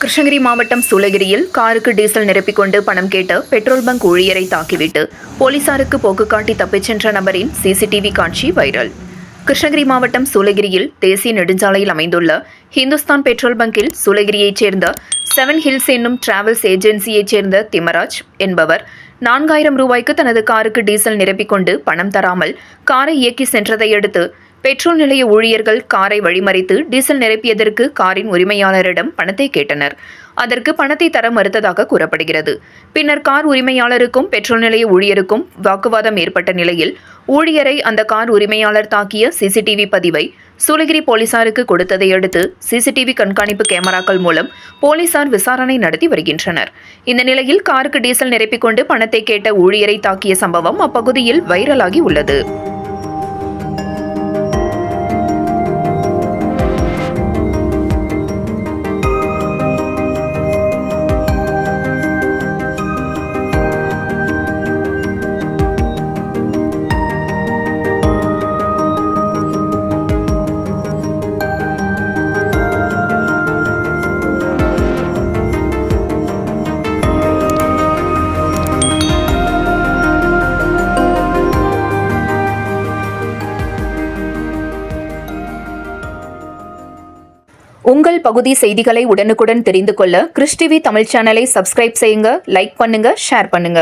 கிருஷ்ணகிரி மாவட்டம் சூளகிரியில் காருக்கு டீசல் நிரப்பிக்கொண்டு பணம் கேட்ட பெட்ரோல் பங்க் ஊழியரை தாக்கிவிட்டு போலீசாருக்கு போக்கு காட்டி தப்பிச் சென்ற நபரின் சிசிடிவி காட்சி வைரல். கிருஷ்ணகிரி மாவட்டம் சூளகிரியில் தேசிய நெடுஞ்சாலையில் அமைந்துள்ள ஹிந்துஸ்தான் பெட்ரோல் பங்கில் சூளகிரியைச் சேர்ந்த 7 ஹில்ஸ் என்னும் டிராவல்ஸ் ஏஜென்சியைச் சேர்ந்த திம்மராஜ் என்பவர் 4000 ரூபாய்க்கு தனது காருக்கு டீசல் நிரப்பிக்கொண்டு பணம் தராமல் காரை இயக்கி சென்றதை அடுத்து பெட்ரோல் நிலைய ஊழியர்கள் காரை வழிமறித்து டீசல் நிரப்பியதற்கு காரின் உரிமையாளரிடம் பணத்தை கேட்டனர். அதற்கு பணத்தை தர மறுத்ததாக கூறப்படுகிறது. பின்னர் கார் உரிமையாளருக்கும் பெட்ரோல் நிலைய ஊழியருக்கும் வாக்குவாதம் ஏற்பட்ட நிலையில் ஊழியரை அந்த கார் உரிமையாளர் தாக்கிய சிசிடிவி பதிவை சூளகிரி போலீசாருக்கு கொடுத்ததை அடுத்து சிசிடிவி கண்காணிப்பு கேமராக்கள் மூலம் போலீசார் விசாரணை நடத்தி வருகின்றனர். இந்த நிலையில் காருக்கு டீசல் நிரப்பிக்கொண்டு பணத்தை கேட்ட ஊழியரை தாக்கிய சம்பவம் அப்பகுதியில் வைரலாகி உள்ளது. உங்கள் பகுதி செய்திகளை உடனுக்குடன் தெரிந்து கொள்ள கிறிஸ் டிவி தமிழ் சேனலை சப்ஸ்கிரைப் செய்யுங்க, லைக் பண்ணுங்க, ஷேர் பண்ணுங்க.